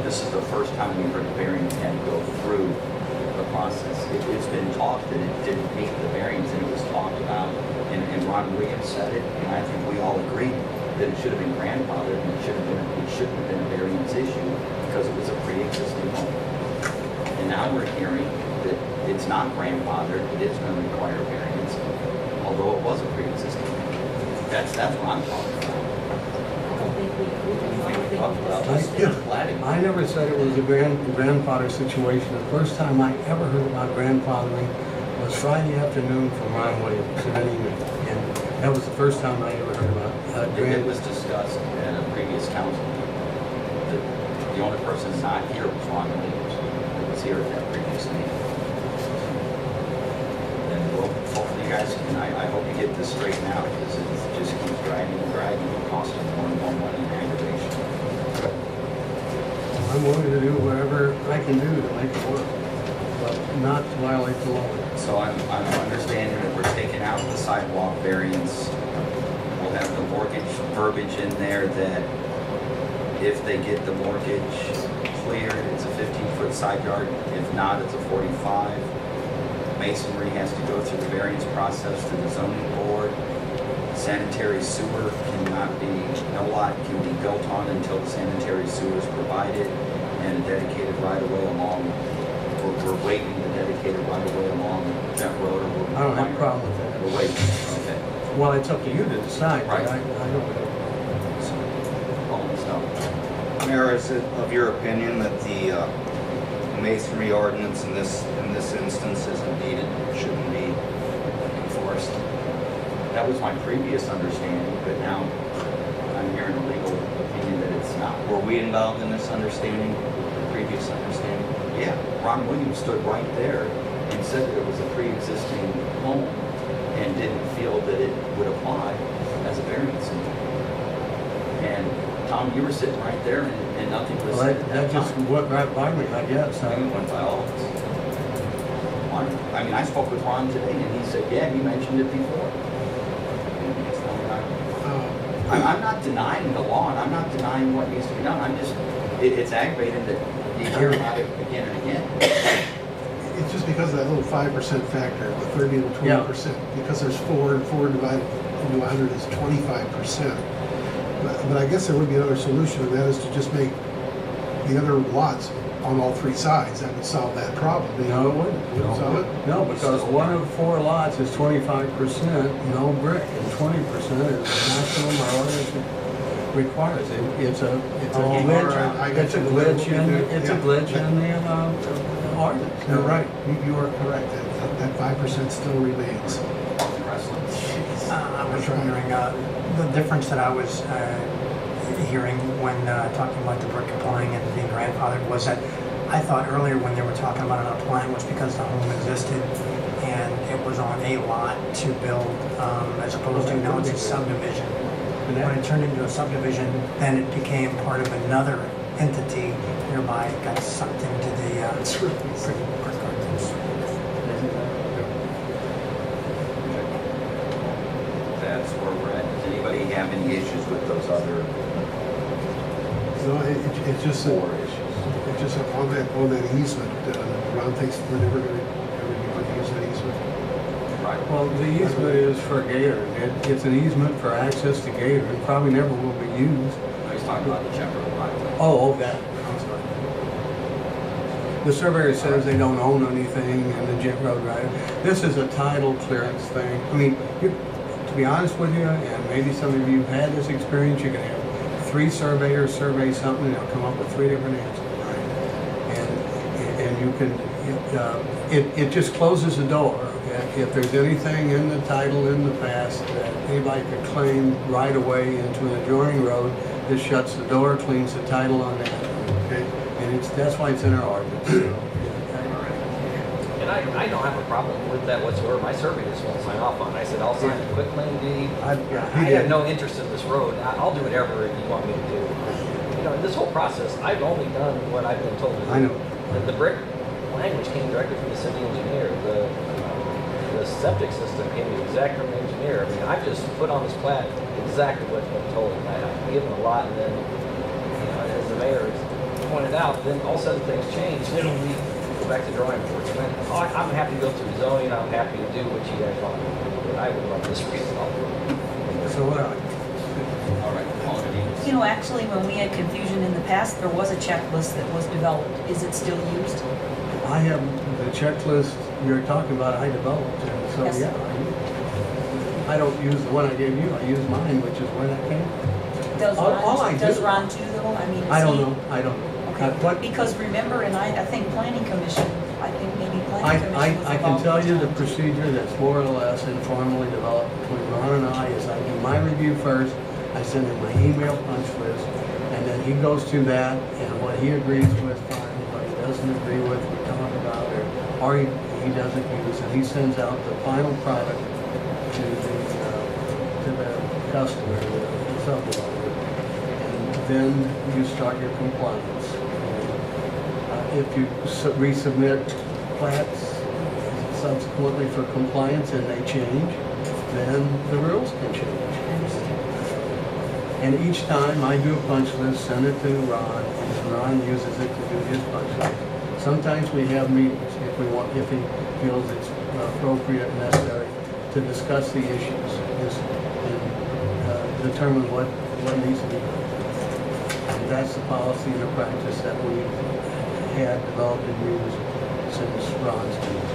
this is the first time we heard the variance had to go through the process. It's been talked that it didn't meet the variance, and it was talked about, and Ron Williams said it, and I think we all agreed that it should have been grandfathered, and it shouldn't have been a variance issue because it was a pre-existing home. And now we're hearing that it's not grandfathered, it is going to require a variance, although it was a pre-existing home. That's what I'm talking about. I never said it was a grandfather situation. The first time I ever heard about grandfathering was Friday afternoon from Ron Williams in an email. And that was the first time I ever heard about It was discussed at a previous council meeting. The only person that's not here was Ron Williams, who was here at that previous meeting. And well, hopefully you guys can, I hope you get this straightened out, because it just keeps dragging and costing more and more money and aggravation. I'm willing to do whatever I can do to make it work, but not to violate the law. So I'm understanding that we're taking out the sidewalk variance. We'll have the mortgage verbiage in there that if they get the mortgage cleared, it's a 15-foot side yard. If not, it's a 45. Masonry has to go through the variance process to the zoning board. Sanitary sewer cannot be, no lot can be built on until the sanitary sewer is provided, and a dedicated right-of-way along, we're waiting the dedicated right-of-way along that road. I don't have a problem with that. We're waiting, okay. Well, it's up to you to decide, Right. but I don't. So, Paul, so. Mayor, is it of your opinion that the masonry ordinance in this instance isn't needed, shouldn't be enforced? That was my previous understanding, but now I'm hearing a legal opinion that it's not. Were we involved in this understanding, the previous understanding? Yeah, Ron Williams stood right there and said that it was a pre-existing home and didn't feel that it would apply as a variance. And Tom, you were sitting right there and nothing was Well, said at that that just time. went right by me, I guess. I mean, it went by all of us. I mean, I spoke with Ron today and he said, yeah, he mentioned it before. I'm not denying the law, and I'm not denying what needs to be done. I'm just, it's aggravating that you hear about it again and again. It's just because of that little 5% factor, the 30 to 20%, because there's 4 and 4 divided into 100 is 25%. But I guess there would be another solution, and that is to just make the other lots on all 3 sides. That would solve that problem. No, it wouldn't. Wouldn't solve it? No, because one of 4 lots is 25% no brick, and 20% is the maximum our ordinance requires. It's a glitch. I It's a got you. glitch in it's a Yeah. glitch in the ordinance. You're right. You are correct. That 5% still remains. Wrestling. I was wondering, the difference that I was hearing when talking about the brick applying and being grandfathered was that I thought earlier when they were talking about it applying was because the home existed and it was on a lot to build, as opposed to now it's a subdivision. When it turned into a subdivision, then it became part of another entity, thereby it got sucked into the brick ordinance. That's where we're at. Does anybody have any issues with those other No, it's just that 4 issues? it's just on that easement. Ron thinks we're never going to use that easement. Right. Well, the easement is for Gator. It's an easement for access to Gator. It probably never will be used. He's talking about the Shepherd right. Oh, that. I'm sorry. The surveyor says they don't own anything in the Jet Road right. This is a title clearance thing. I mean, to be honest with you, and maybe some of you have had this experience, you can have 3 surveyors survey something, and they'll come up with 3 different answers. And you can, it just closes the door. If there's anything in the title in the past that anybody could claim right away into an adjoining road, this shuts the door, cleans the title on that. Okay? And that's why it's in our ordinance. And I don't have a problem with that whatsoever. My survey just won't sign off on it. I said, I'll sign a quick claim deed. I have no interest in this road. I'll do whatever you want me to do. You know, in this whole process, I've only done what I've been told to do. I know. The brick language came directly from the city engineer. The septic system came exactly from the engineer. I mean, I've just put on this plat exactly what's been told. I've given a lot, and then, you know, as the mayor has pointed out, then all of a sudden things change, then we go back to drawing boards. And I'm happy to go through zoning, I'm happy to do what you guys want me to do, but I would love this resolved. So what I, All right, quality. You know, actually, when we had confusion in the past, there was a checklist that was developed. Is it still used? I have the checklist you're talking about, I developed, and so, Yes. yeah. I don't use the one I gave you, I use mine, which is where that came from. Does All I Ron, does do- Ron too, though? I mean, is I don't he- know, I don't know. Okay, What, because remember, and I think planning commission, I think maybe I, planning commission was I can involved tell in you the that. procedure that's more or less informally developed between Ron and I is I do my review first, I send him my email punch list, and then he goes to that, and what he agrees with, fine, what he doesn't agree with, we talk about it, or he doesn't use, and he sends out the final product to the customer, the subdivider, and then you start your compliance. If you resubmit plats subsequently for compliance and they change, then the rules can change. And each time I do a punch list, send it to Ron, and Ron uses it to do his punch list. Sometimes we have meetings if he feels it's appropriate and necessary to discuss the issues and determine what needs to be done. And that's the policy and the practice that we had developed and used since Ron's days.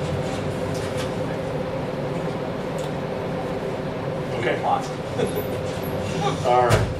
Okay. Awesome. All right.